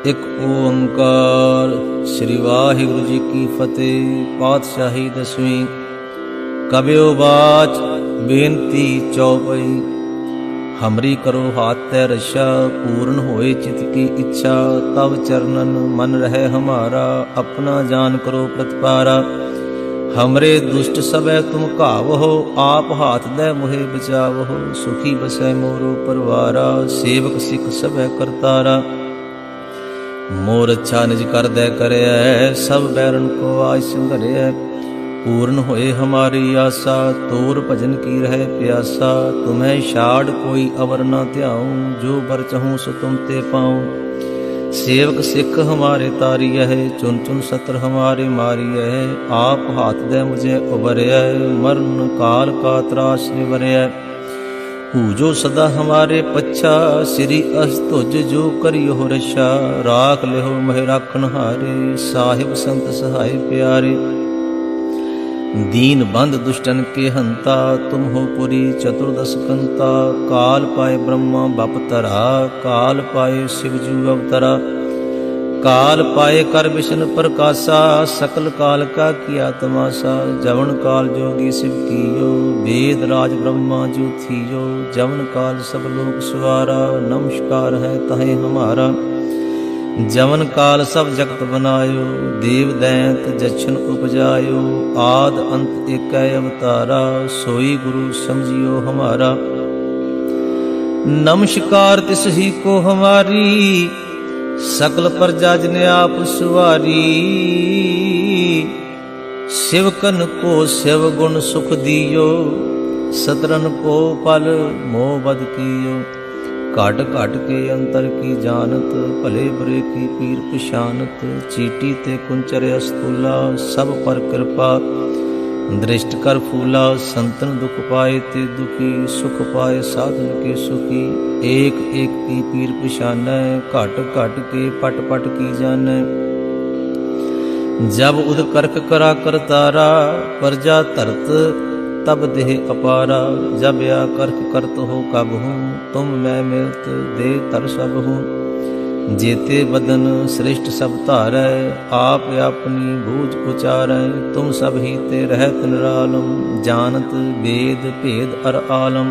ਇੱਕ ਓੰਕਾਰ। ਸ੍ਰੀ ਵਾਹਿਗੁਰੂ ਜੀ ਕੀ ਫਤਿਹ। ਪਾਤਸ਼ਾਹੀ ਦਸਵੀਂ। ਕਬਿਓ ਬਾਚ ਬੇਨਤੀ ਚੌਪਈ। हमरी करो हाथ तै रक्षा, पूर्ण होए चित की इच्छा। तब चरणन मन रहे हमारा, अपना जान करो प्रतिपारा। हमरे दुष्ट सबे तुम कावहो, आप हाथ दे मुहे बचावहो। सुखी बसै मोरो परवारा, सेवक सिख सबे करतारा। मोर अच्छा निज कर दे करे, सब बैरन को आज संघरे। पूर्ण होए हमारी आशा, तोर भजन की रहे प्यासा। तुम्हें छाड़ कोई अवर न ध्याऊं, जो बर चहूँ सो तुम ते पाऊं। सेवक सिख हमारे तारी है, चुन चुन सत्र हमारे मारी है। आप हाथ दे मुझे उबरया, मरण काल का त्रास निवरया। पूजो सदा हमारे पच्छा, श्री अस्तुज जो करियो रक्षा। राख लेहो मह राखन हारे, साहिब संत सहाय प्यारे। दीन बंद दुष्टन के हंता, तुम हो पुरी चतुर्दश कंता। काल पाए ब्रह्मा बपतरा, काल पाए शिवजू अवतरा। काल पाए कर विष्णु प्रकाशा, सकल काल का किया तमाशा। जवन काल जोगी शिव कियो, वेद राज ब्रह्मा जो थियो। जवन काल सब लोग सुवारा, नमस्कार है तहे हमारा। जवन काल सब जगत बनायो, देव दैंत जछन उपजायो। आद अंत एक अवतारा, सोई गुरु समझियो हमारा। नमस्कार तिस ही को हमारी, सकल प्रजा जिने आप सुवारी। शिवकन को शिव गुण सुख दियो, सतरन को पल मोह बद कियो। घट घट के अंतर की जानत, भले बुरे की पीर पिशानत। चीटी ते कुंचर अस्तूला, सब पर कृपा दृष्ट कर फूला। संतन दुख पाए ते दुखी, सुख पाए साधन के सुखी। एक एक की पीर पिशानै, घट घट के पट पट की जानै। जब उद करक करा करतारा, प्रजा धरत तब देह अपारा। जब या करक करत हो कब हूँ, तुम मैं मिलत दे तर सब हूँ। जेते बदन श्रेष्ठ सब धारै, आप अपनी बूझ उचारै। तुम सब ही ते रहत निरालम, जानत वेद भेद अर आलम।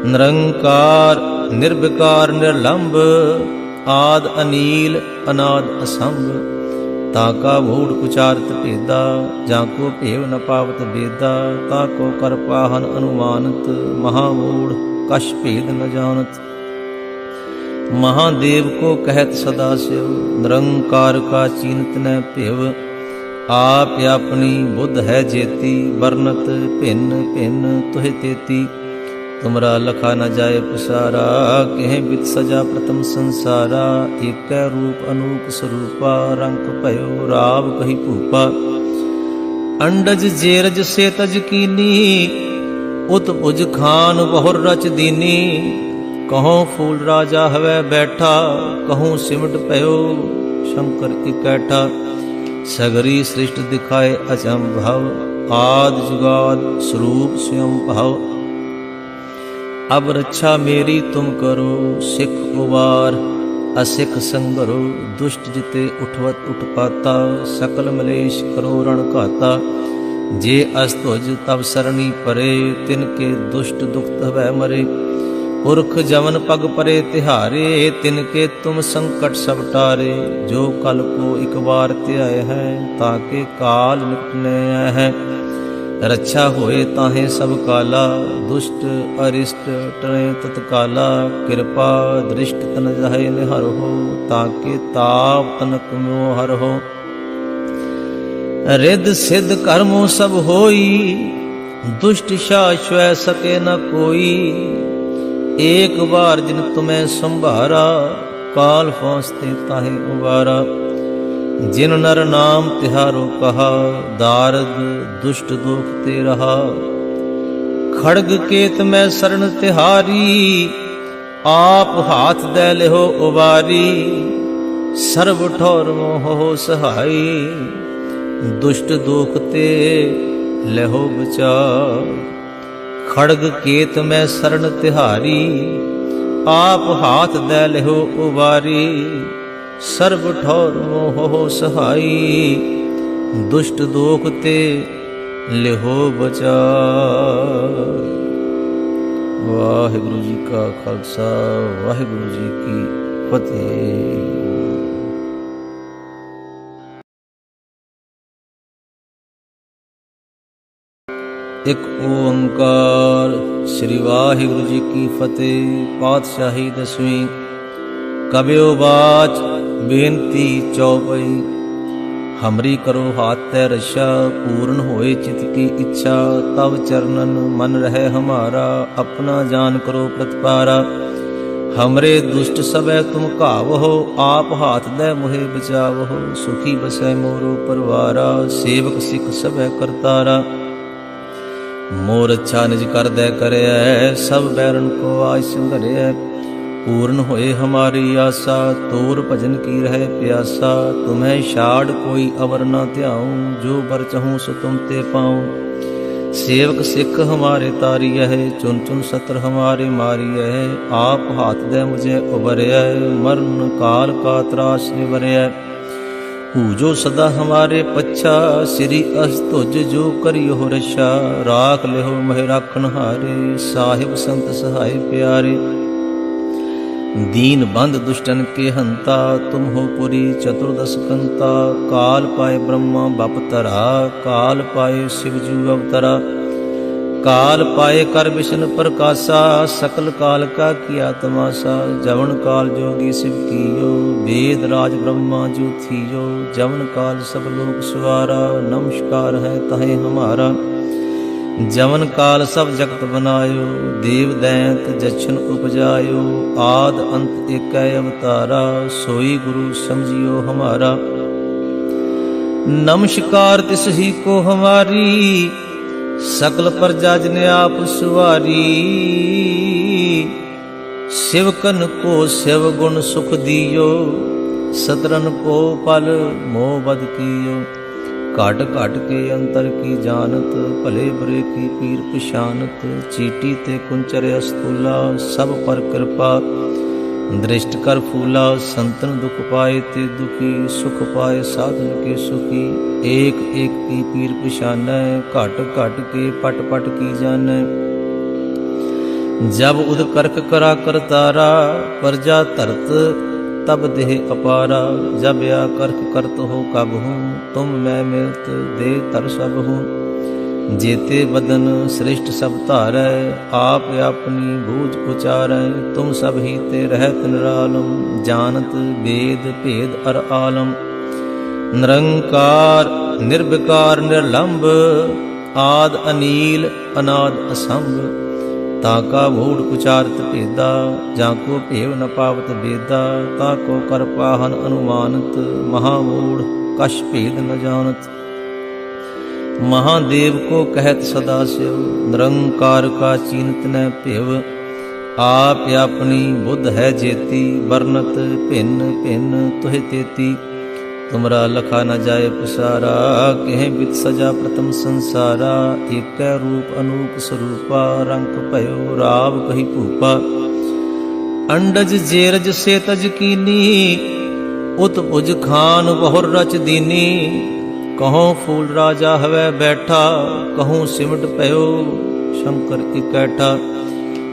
निरंकार निर्विकार निर्लंब, आद अनील अनाद असंभ। ताका मूढ़ उचारत भेदा, जाको भेव न पावत वेदा। ताको कर पाहन अनुमानत, महामूढ़ कश भेद न जानत। महादेव को कहत सदा शिव, निरंकार का चीनत न भेव। आप अपनी बुद्ध है जेती, वर्णत भिन्न भिन्न तुहे तेती। तुमरा लखा न जाए पसारा, कह बित सजा प्रथम संसारा। एक रूप अनूप स्वरूपा, रंग भयो राव कही भूपा। अंडज जेरज से तज कीनी, उत भुज खान बहुर रच दीनी। कहों फूल राजा हवै बैठा, कहूँ सिमट भयो शंकर इकैठा। सगरी सृष्ट दिखाए अचंभव, आद जुगाद स्वरूप स्वयं भाव। अब रक्षा मेरी तुम करो, सिख उबार असिख संगरो। दुष्ट जिते उठवत उठपाता, सकल मलेश करो रण घाता। जे अस्तुज तब सरणी परे, तिनके दुष्ट दुख हवै मरे। पुरख जमन पग परे तिहारे, तिनके तुम संकट सब टारे। जो कल को एक बार त्याय है, ताके काल निपटने है। रक्षा होए ताहे सब काला, दुष्ट अरिष्ट टरे तत्काला। कृपा दृष्ट तन जाहे निहर हो, ताके ताप तनक मोहर हो। रिद सिद्ध कर्मों सब होई, दुष्ट शाश्वय सके न कोई। एक बार जिन तुम्हें संभारा, काल पहुँचते ताहे उबारा। जिन नर नाम तिहारो कहा, दारद दुष्ट दुख ते रहा। खड़ग केत में शरण तिहारी, आप हाथ दे लेहो उबारी। सर्व ठौर मोह सहाई, दुष्ट दुख ते लेहो बचाव। खड़ग केत में शरण तिहारी, आप हाथ दे लेहो उबारी। सर्ब ठौर मोहो सहाई, दुष्ट दोख ते लिहो बचाई। वाहिगुरु जी का खालसा, वाहिगुरु जी की फतेह। एक ओंकार। श्री वाहिगुरु जी की फतेह। पातशाही दसवीं। कबियो बाच बेनती चौपई, हमरी करो हाथ तै रक्षा, पूर्ण होए चित की इच्छा, तब चरणन मन रहे हमारा, अपना जान करो प्रतिपारा। हमरे दुष्ट सबे तुम कावहो, आप हाथ दे मुहे बचावहो, सुखी बसै मोरो परवारा, सेवक सिख सबे करतारा। मोर अच्छा निज कर दे करे, सब बैरन को आज संघरे। पूर्ण होए हमारी आशा, तोर भजन की रहे प्यासा, तुम्हें छाड़ कोई अवर न ध्याऊं, जो बर चहूं सो तुम ते पाऊं। सेवक सिख हमारे तारी है, चुन चुन सत्र हमारे मारी है, आप हाथ दे मुझे उबरे, मरण काल का त्रास निवरे। पूजो सदा हमारे पच्छा, श्री अस्तुज जो करियो रक्षा, राख लेहो मह राखन हारे, साहिब संत सहाय प्यारे। दीन बंद दुष्टन के हंता, तुम हो पुरी चतुर्दश कंता, काल पाए ब्रह्मा बपतरा, काल पाए शिवजू अवतरा। काल पाए कर विष्णु प्रकाशा, सकल काल का किया तमाशा, जवन काल जोगी शिव कियो, वेद राज ब्रह्मा जो थियो, जवन काल सब लोग सवारा, नमस्कार है तहे हमारा। जवन काल सब जगत बनायो, देव दैंत जछन उपजायो, आद अंत एक अवतारा, सोई गुरु समझियो हमारा। नमस्कार तिस ही को हमारी, सकल प्रजा जिने आप सुवारी। शिवकन को शिव गुण सुख दियो, सतरन को पल मोह बद कियो। काट काट के अंतर की जानत, भले बुरे की पीर पिशानत। चीटी ते कुंचर अस्तूला, सब पर कृपा दृष्ट कर फूला। संतन दुख पाए ते दुखी, सुख पाए साधन के सुखी। एक एक की पीर पिशानै, घट घट के पट पट की जानै। जब उद करक करा करतारा, प्रजा तरत तब देह अपारा। जब या करक करत हो कब हूँ, तुम मैं मिलत दे तर सब हूँ। जेते बदन श्रेष्ठ सब धारै, आप अपनी बूझ उचारै। तुम सब ही ते रहत निरालम, जानत वेद भेद अर आलम। निरंकार निर्विकार निर्लंब, आद अनील अनाद असंभ। ताका मूढ़ उचारत भेदा, जाको भेव न पावत वेदा। ताको कर पाहन अनुमानत, महामूढ़ कश भेद न जानत। महादेव को कहत सदा शिव, निरंकार का चीनत न भेव। आप अपनी बुद्ध है जेती, बरनत भिन्न भिन्न तुहि तेती। तुमरा लखा न जाए पसारा, कह बित सजा प्रथम संसारा। एक रूप अनूप स्वरूपा, रंग भयो राव कही भूपा। अंडज जेरज से तज कीनी, उत भुज खान बहुर रच दीनी। कहों फूल राजा हवै बैठा, कहूँ सिमट पयो शंकर इकैठा।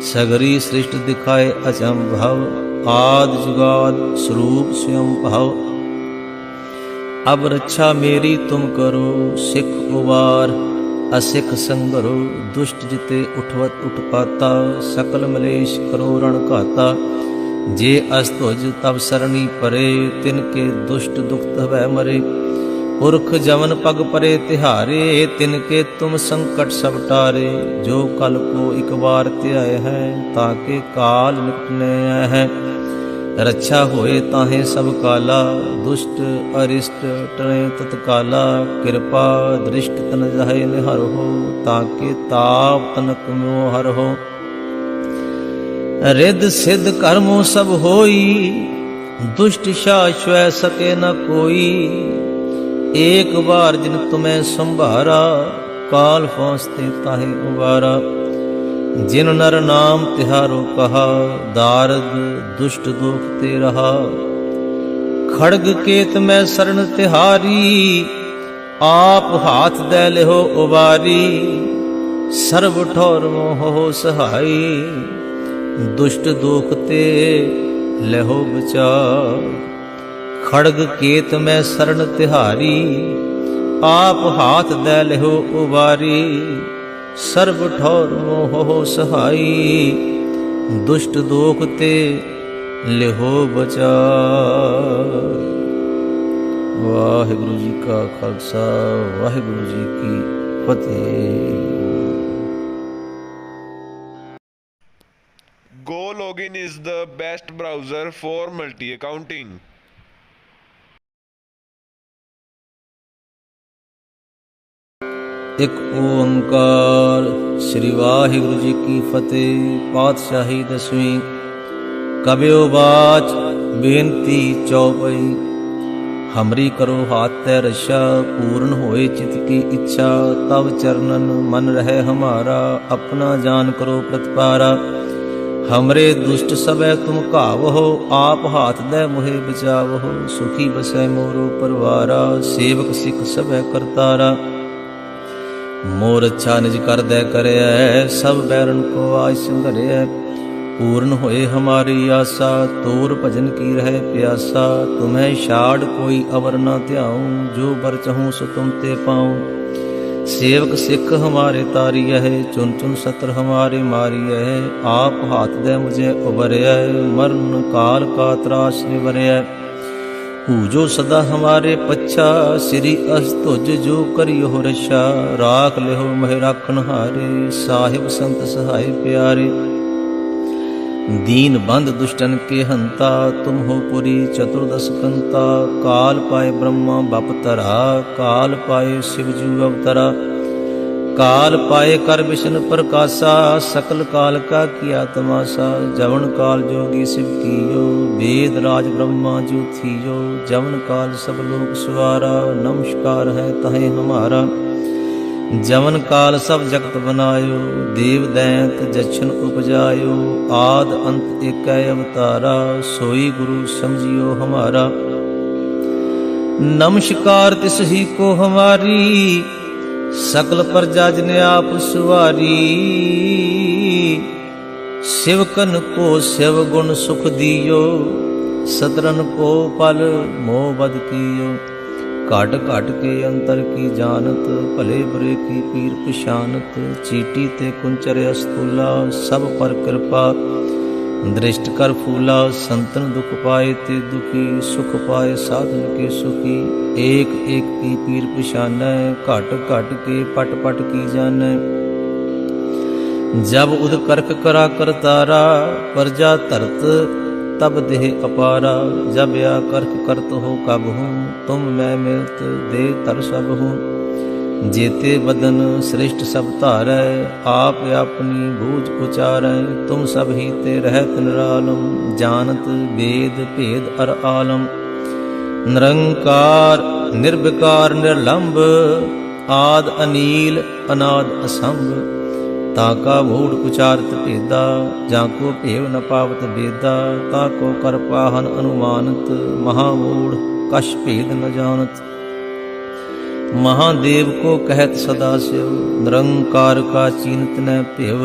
सगरी सृष्टि दिखाए अचंभव, आद जुगाद स्वरूप स्वयं भाव। अब रक्षा मेरी तुम करो, सिख उबार असिख संगरो। दुष्ट जिते उठवत उठपाता, सकल मलेश करो रण घाता। जे अस्तुज तब सरणी परे, तिनके दुष्ट दुख हवै मरे। पुरख जवन पग परे तिहारे, तिनके तुम संकट सब टारे। जो कल को एक बार त्याय है, ताके काल निपटने है। रक्षा होए ताहे सब काला, दुष्ट अरिष्ट टरे तत्काला। कृपा दृष्ट तन जाहे निहर हो, ताके ताप तनक मोह हर हो। रिद सिद्ध कर्मों सब होई, दुष्ट शाश्वय सके न कोई। एक बार जिन तुम्हें संभारा, काल फौसते ताहे उबारा। जिन नर नाम तिहारो कहा, दारद दुष्ट दुख ते रहा। खड़ग केत मैं शरण तिहारी, आप हाथ दे लिहो उबारी। सर्व ठौर मोह सहाई, दुष्ट दुख ते लहो बचाव। खड़ग केत मैं शरण तिहारी, आप हाथ दे लिहो उबारी। सर्व ठौर मोह सहाई, दुष्ट दोख ते लिहो बचाव। वाहिगुरु जी का खालसा, वाहिगुरु जी की फतेह। GoLogin is the best browser for multi-accounting. ਇੱਕ ਓੰਕਾਰ ਸ੍ਰੀ ਵਾਹਿਗੁਰੂ ਜੀ ਕੀ ਫਤਿਹ। ਪਾਤਸ਼ਾਹੀ ਦਸਵੀਂ। ਕਬਿਓ ਬਾਚ ਬੇਨਤੀ ਚੌਪਈ। ਹਮਰੀ ਕਰੋ ਹਾਥ ਤੈ ਰਛਾ, ਪੂਰਨ ਹੋਏ ਚਿਤ ਕੀ ਇੱਛਾ। ਤਵ ਚਰਨਨ ਮਨ ਰਹਿ ਹਮਾਰਾ, ਆਪਣਾ ਜਾਨ ਕਰੋ ਪ੍ਰਤਪਾਰਾ। हमरे दुष्ट सबै तुम घावहो, आप हाथ दे मोहे बचावहो। सुखी बसै मोरो परवारा, सेवक सिख सबै करतारा। मोर अच्छा निज कर दे करैया, सब बैरन को आज संघरैया। पूर्ण होए हमारी आशा, तोर भजन की रहे प्यासा। तुम्हें छाड़ कोई अवर न ध्याऊं, जो बर चहूँ सो तुम ते पाऊं। सेवक सिख हमारे तारिय है, चुन चुन सत्र हमारे मारिय है। आप हाथ दे मुझे उबरय, मरण काल का त्रास निवरय। पूजो सदा हमारे पच्छा, श्री अस्तुज जो करियो रक्षा। राख लिहो मह राखन हारे, साहिब संत सहाय प्यारे। दीन बंद दुष्टन के हंता, तुम हो पुरी चतुर्दश कंता। काल पाए ब्रह्मा बप तरा, काल पाए शिवजू अवतरा। काल पाए कर विष्णु प्रकाशा, सकल काल का किया तमाशा। जवन काल जोगी शिव कियो, वेद राज ब्रह्मा जो थियो। जवन काल सब लोक सवारा, नमस्कार है तहे हमारा। जवन काल सब जगत बनायो, देव दैंत जछन उपजायो। आद अंत एक अवतारा, सोई गुरु समझियो हमारा। नमस्कार तिस ही को हमारी, सकल प्रजा जिन आप सुवारी। शिवकन को शिव गुण सुख दियो, सतरन को पल मोह बद कियो। घट घट के अंतर की जानत, भले बुरे की पीर पिशानत। चीटी ते कुंचर अस्तूला, सब पर कृपा दृष्ट कर फूला। संतन दुख पाए ते दुखी, सुख पाए साधन के सुखी। एक एक की पीर पिशानै, घट घट के पट पट की जानै। जब उद करक करा करतारा, प्रजा धरत तब देह अपारा। जब या करक करत हो कब हूँ, तुम मैं मिलत दे तर सब हूँ। जेते बदन श्रेष्ठ सब धारै, आप अपनी बूझ उचारै। तुम सब ही ते रहत निरालम, जानत वेद भेद अर आलम। निरंकार निर्विकार निर्लंब, आद अनील अनाद असंभ। ताका मूढ़ उचारत भेदा, जाको भेव न पावत बेदा। ताको कर पाहन अनुमानत, महामूढ़ कश भेद न जानत। महादेव को कहत सदा शिव, निरंकार का चीनत न भेव।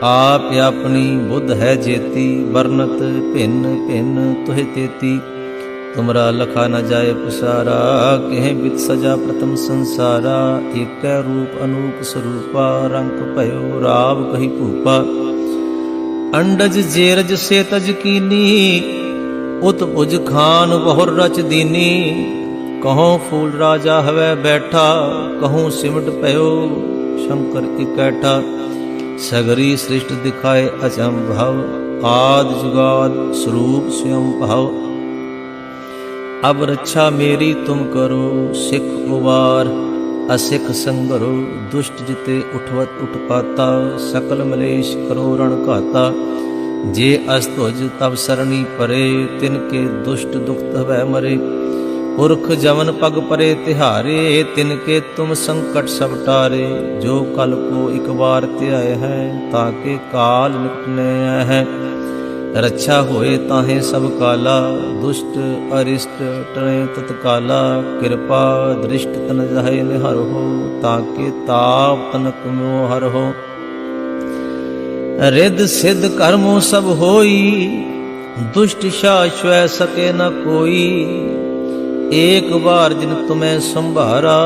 आप अपनी बुद्ध है जेती, वर्णत भिन्न भिन्न तुह तेती। तुमरा लखा न जाए पसारा, कह बित सजा प्रथम संसारा। एक रूप अनूप स्वरूपा, रंग भयो राव कही भूपा। अंडज जेरज से तज कीनी, उत उज खान बहुर रच दीनी। कहों फूल राजा हवै बैठा, कहूँ सिमट भयो शंकर इकैठा। सगरी सृष्ट दिखाए अचंभव, आद जुगाद स्वरूप स्वयं भाव। अब रक्षा मेरी तुम करो, सिख उबार असिख संगरो। दुष्ट जिते उठवत उठपाता, सकल मलेश करो रण घाता। जे अस्तुज तब सरणी परे, तिनके दुष्ट दुख तवै मरे। पुरख जवन पग परे तिहारे, तिनके तुम संकट सब टारे। जो कल को एक बार त्याय है, ताके काल निकट न है। रक्षा होए ताहे सब काला, दुष्ट अरिष्ट टरे तत्काला। कृपा दृष्ट तन जाहे निहर हो, ताके ताप तनक मोह हर हो। रिद सिद्ध कर्मों सब होई, दुष्ट शाश्वय सके न कोई। एक बार जिन तुम्हें संभारा,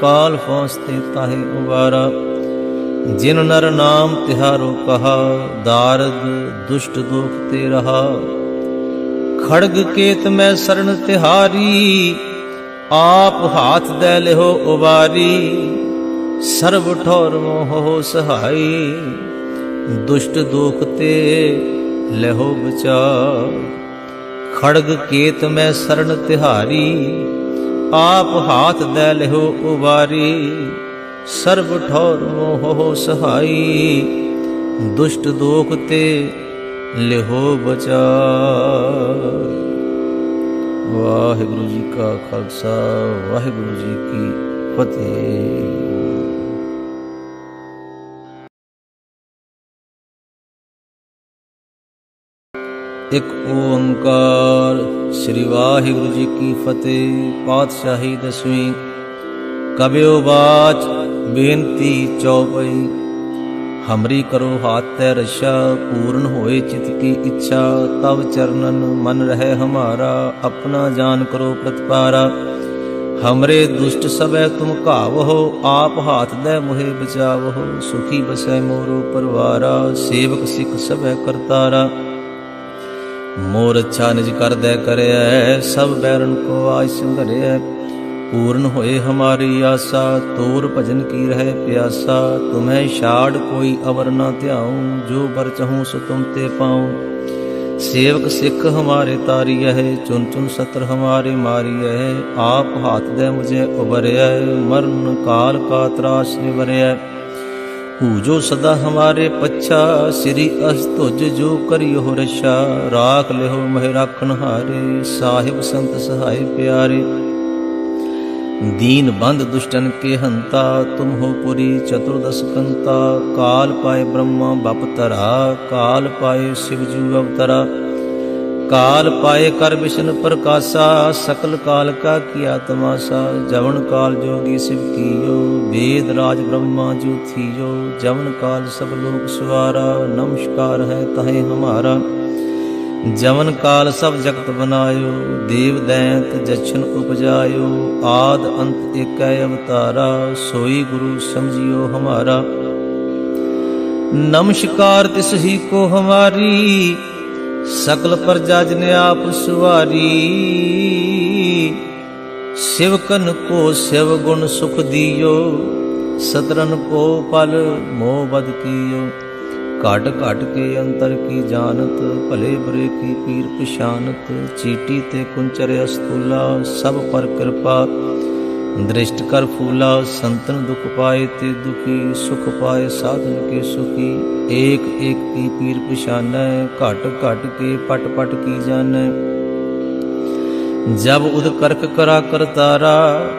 काल फांसते ताहे उबारा। जिन नर नाम तिहारो कहा, दारद दुष्ट दुख ते रहा। खड़ग केत में शरण तिहारी, आप हाथ दे लेहो उबारी। सर्व ठौर मोह हो सहाई, दुष्ट दुख ते लेहो बचाव। खड़ग केत में शरण तिहारी, आप हाथ दे लेहो उबारी। सर्व ठौर मोह हो सहाई, दुष्ट दोख ते लेहो बचा। वाहिगुरु जी का खालसा, वाहिगुरु जी की फतेह। एक ओंकार। श्री वाहिगुरु जी की फतेह। पातशाही दसवीं। कबियो बाच बेनती चौपई। हमरी करो हाथ तै रक्षा, पूर्ण होए चित की इच्छा। तब चरणन मन रहे हमारा, अपना जान करो प्रतिपारा। हमरे दुष्ट सबे तुम कावहो, आप हाथ दे मुहे बचावहो। सुखी बसै मोरो परवारा, सेवक सिख सबे करतारा। मोर अच्छा निज कर दे करे, सब बैरन को आज संघरे। पूर्ण होए हमारी आशा, तोर भजन की रहे प्यासा। तुम्हें छाड़ कोई अवर न ध्याऊं, जो बर चहूं सो तुम ते पाऊं। सेवक सिख हमारे तारी है, चुन चुन सत्र हमारे मारी है। आप हाथ दे मुझे उबरया, मरण काल का त्रास निवरया। पूजो सदा हमारे पच्छा, श्री अस्तुज जो करियो रक्षा। राख लेहो मह राखन हारे, साहिब संत सहाय प्यारे। दीन बंद दुष्टन के हंता, तुम हो पुरी चतुर्दश कंता। काल पाए ब्रह्मा बपतरा, काल पाए शिवजू अवतरा। काल पाए कर विष्णु प्रकाशा, सकल काल का किया तमाशा। जवन काल जोगी शिव कियो, वेद राज ब्रह्मा जो थियो। जवन काल सब लोक सवारा, नमस्कार है तहे हमारा। जवन काल सब जगत बनायो, देव दैंत जछन उपजायो। आद अंत एक अवतारा, सोई गुरु समझियो हमारा। नमस्कार तिस ही को हमारी, सकल प्रजा जिने आप सुवारी। शिवकन को शिव गुण सुख दियो, सतरन को पल मोह बद कियो। घट घट के अंतर की जानत, भले बुरे की पीर पिशानत। चीटी ते कुंचर अस्तूला, सब पर कृपा दृष्ट कर फूला। संतन दुख पाए ते दुखी, सुख पाए साधन के सुखी। एक एक की पीर पिशानै, घट घट के पट पट की जानै। जब उद करक करा करतारा,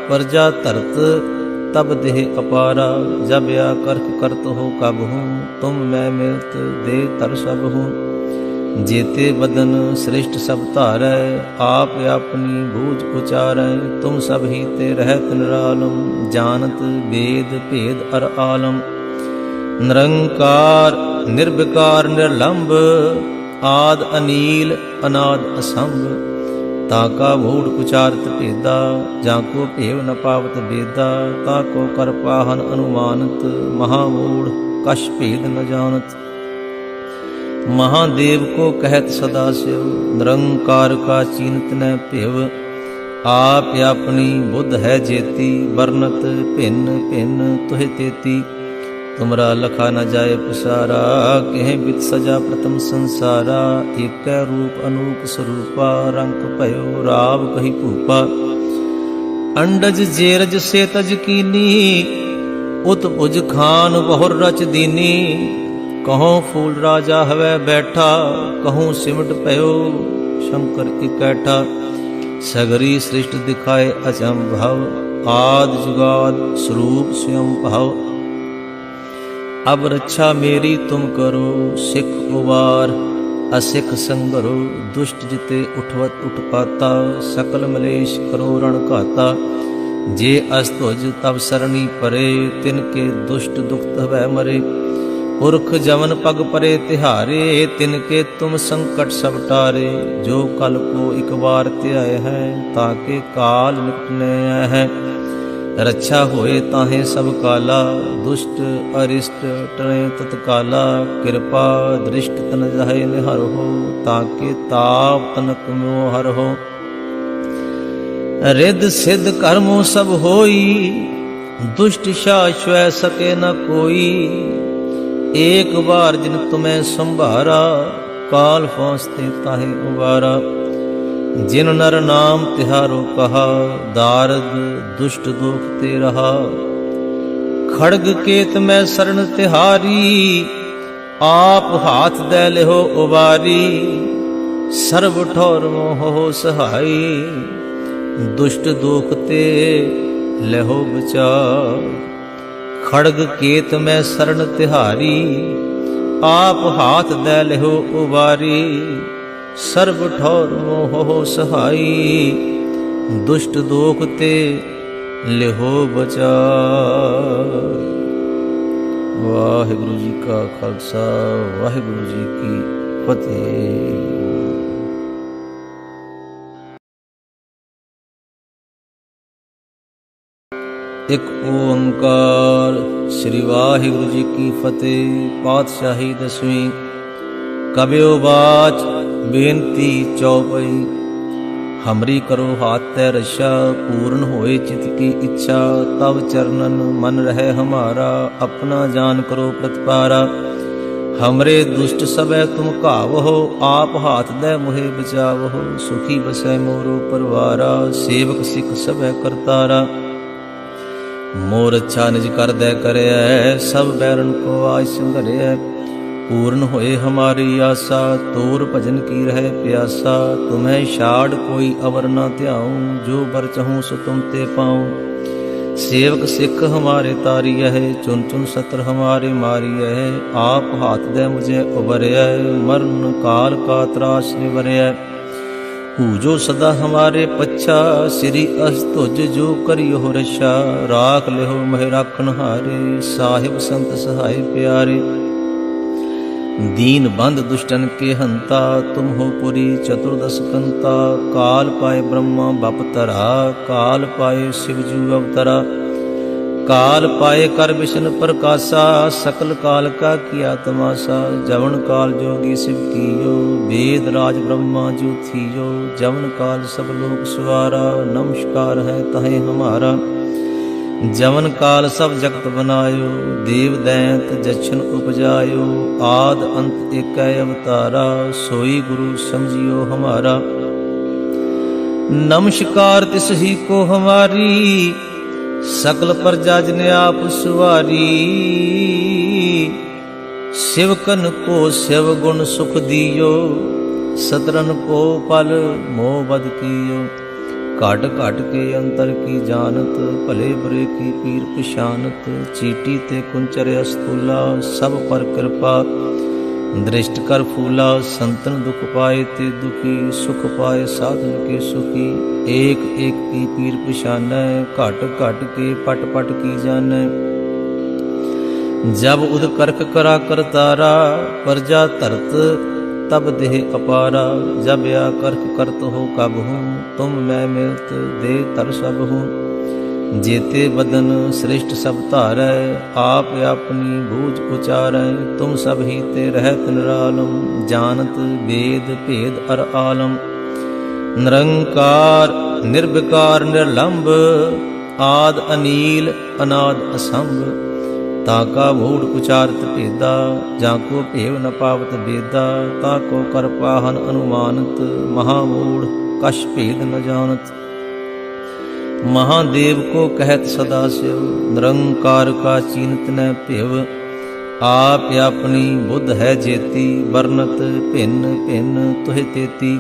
प्रजा धरत तब देह अपारा। जब या करक करत हो कब हूँ, तुम मैं मिलत दे तर सब हूँ। जेते बदन श्रेष्ठ सब धारै, आप अपनी बूझ उचारै। तुम सब ही ते रहत निरालम, जानत वेद भेद अर आलम। निरंकार निर्विकार निर्लंब, आद अनील अनाद असंभ। ताका मूढ़ उचारत भेदा, जाको भेव न पावत बेदा। ताको कर पाहन अनुमानत, महामूढ़ कश भेद न जानत। महादेव को कहत सदा शिव, निरंकार का चीनत न भेव। आप अपनी बुद्ध है जेती, वर्णत भिन्न भिन्न तुह तेती। तुमरा लखा न जाए पुसारा, कह बित सजा प्रथम संसारा। एक रूप अनूप स्वरूपा, रंग भयो राव कही भूपा। अंडज जेरज से तज कीनी, उत भुज खान बहुर रच दीनी। कहों फूल राजा हवै बैठा, कहूँ सिमट भयो शंकर इकैठा। सगरी सृष्ट दिखाए अचंभव, आद जुगाद स्वरूप स्वयं भाव। अब रक्षा मेरी तुम करो, सिख उबार असिख संगरो दुष्ट जिते उठवत उठपाता सकल मलेश करो रण घाता जे अस्तुज तब सरणी परे तिनके दुष्ट दुख तवै मरे पुरख जवन पग परे तिहारे तिनके तुम संकट सब टारे जो कल को एक बार त्याय है ताके काल निकटने है रक्षा होए ताहे सब काला दुष्ट अरिष्ट टरे तत्काला कृपा दृष्ट तन जाहे निहर हो ताके ताप तनक मोह हर हो रिद सिद्ध कर्मों सब होई दुष्ट शाश्वय सके न कोई एक बार जिन तुम्हें संभारा काल फौसते ताहे उबारा जिन नर नाम तिहारो कहा दारद दुष्ट दुख ते रहा खड़ग केत में शरण तिहारी आप हाथ दे लेहो उबारी सर्व ठौर मोह हो सहाई दुष्ट दुख ते लेहो बचाव खड़ग केत में शरण तिहारी आप हाथ दे लेहो उबारी सर्व ठौर मोह हो सहाई दुष्ट दोख ते लेहो बचा। वाहिगुरु जी का खालसा वाहिगुरु जी की फतेह। एक ओंकार श्री वाहिगुरु जी की फतेह। पातशाही दसवीं। कबियो बाच बेनती चौपई। हमरी करो हाथ तै रक्षा पूर्ण होए चित की इच्छा तब चरणन मन रहे हमारा अपना जान करो प्रतिपारा। हमरे दुष्ट सबे तुम कावहो आप हाथ दे मुहे बचावहो सुखी बसै मोरो परवारा सेवक सिख सबे करतारा। मोर अच्छा निज कर दे करे सब बैरन को आज संघरे पूर्ण होए हमारी आशा तोर भजन की रहे प्यासा तुम्हें छाड़ कोई अवर न त्याऊं जो बर चहूं सो तुम ते पाऊं। सेवक सिख हमारे तारी है चुन चुन सत्र हमारे मारी है आप हाथ दे मुझे उबरे मरण काल का त्रास निवरे पूजो सदा हमारे पच्छा श्री अस्तुज जो करियो रक्षा राख लेहो मह राखन हारे साहिब संत सहाय प्यारे। दीन बंद दुष्टन के हंता तुम हो पुरी चतुर्दश कंता काल पाए ब्रह्मा बपतरा काल पाए शिवजू अवतरा काल पाए कर विष्णु प्रकाशा सकल काल का किया तमाशा जवन काल जोगी शिव कियो वेद राज ब्रह्मा जो थियो जवन काल सब लोग सुवारा नमस्कार है तहे हमारा। जवन काल सब जगत बनायो देव दैंत जछन उपजायो आद अंत एक अवतारा सोई गुरु समझियो हमारा। नमस्कार तिस ही को हमारी सकल प्रजा जिने आप सुवारी शिवकन को शिव गुण सुख दियो सतरन को पल मोह बद कियो काट काट के अंतर की जानत भले बुरे की पीर पिशानत चीटी ते कुंचर अस्तूला सब पर कृपा दृष्ट कर फूला संतन दुख पाए ते दुखी सुख पाए साधन के सुखी एक एक की पीर पिशान घट घट के पट पट की जान। जब उद करक करा कर तारा प्रजा तरत तब देह अपारा जब या करक करत हो कब हूँ तुम मैं मिलत दे तर सब हूँ जेते बदन श्रेष्ठ सब धारै आप अपनी बूझ उचारै तुम सब ही ते रहत निरालम जानत वेद भेद अर आलम। निरंकार निर्विकार निर्लंब आद अनील अनाद असंभ ताका मूढ़ उचारत भेदा जाको भेव न पावत वेदा ताको कर पाहन अनुमानत महामूढ़ कश भेद न जानत। महादेव को कहत सदा शिव निरंकार का चीनत न भेव आप अपनी बुद्ध है जेती वर्णत भिन्न भिन्न तुहे तेती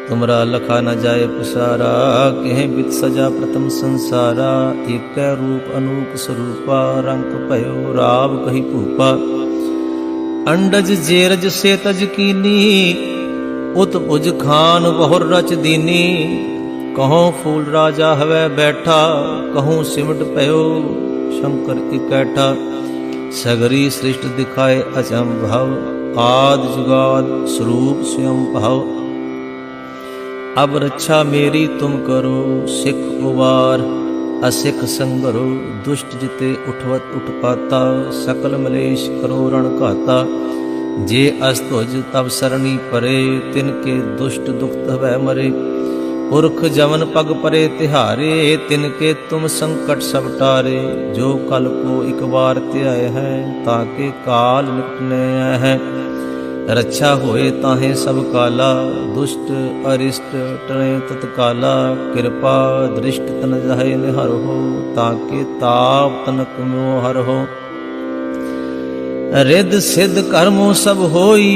तुमरा लखा न जाए पसारा कह बित सजा प्रथम संसारा एक रूप अनूप स्वरूपा रंग भयो राव कही भूपा अंडज जेरज से तज कीनी, उत भुज खान बहुर रच दीनी। कहों फूल राजा हवै बैठा, कहूँ सिमट पयो शंकर इकैठा। सगरी सृष्टि दिखाए अचंभव, आद जुगाद स्वरूप स्वयं भाव। अब रक्षा मेरी तुम करो, सिख उबार असिख संगरो। दुष्ट जिते उठवत उठपाता, सकल मलेश करो रण घाता। जे अस्तुज तब सरणी परे, तिनके दुष्ट दुखत हवै मरे। पुरख जमन पग परे तिहारे, तिनके तुम संकट सब टारे। जो कल को एक बार त्याय है, ताके काल निपटने है। रक्षा होए ताहे सब काला, दुष्ट अरिष्ट टणे तत्काला। कृपा दृष्ट तन जाहे निहर हो, ताके ताप तनक मोहर हो। रिद सिद्ध कर्मों सब होई,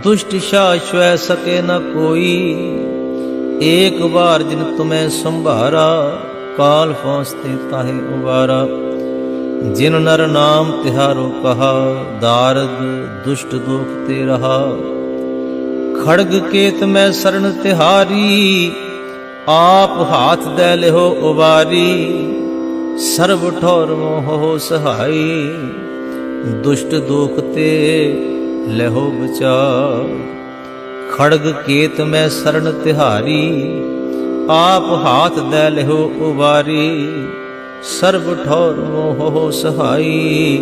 दुष्ट शाश्वय सके न कोई। एक बार जिन तुम्हें संभारा, काल पहुँचते ताहे उबारा। जिन नर नाम तिहारो कहा, दारद दुष्ट दुख ते रहा। खड़ग केत में शरण तिहारी, आप हाथ दे लेहो उबारी। सर्व ठौर मोह सहाई, दुष्ट दुख ते लेहो बचाई। खड़ग केत में शरण तिहारी, आप हाथ दे लेहो उबारी। सर्व ठौर मोह सहाई,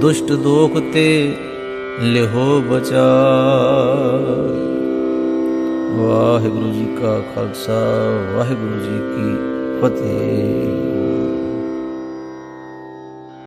दुष्ट दोख ते लेहो बचाई। वाहिगुरु जी का खालसा, वाहिगुरु जी की फतेह।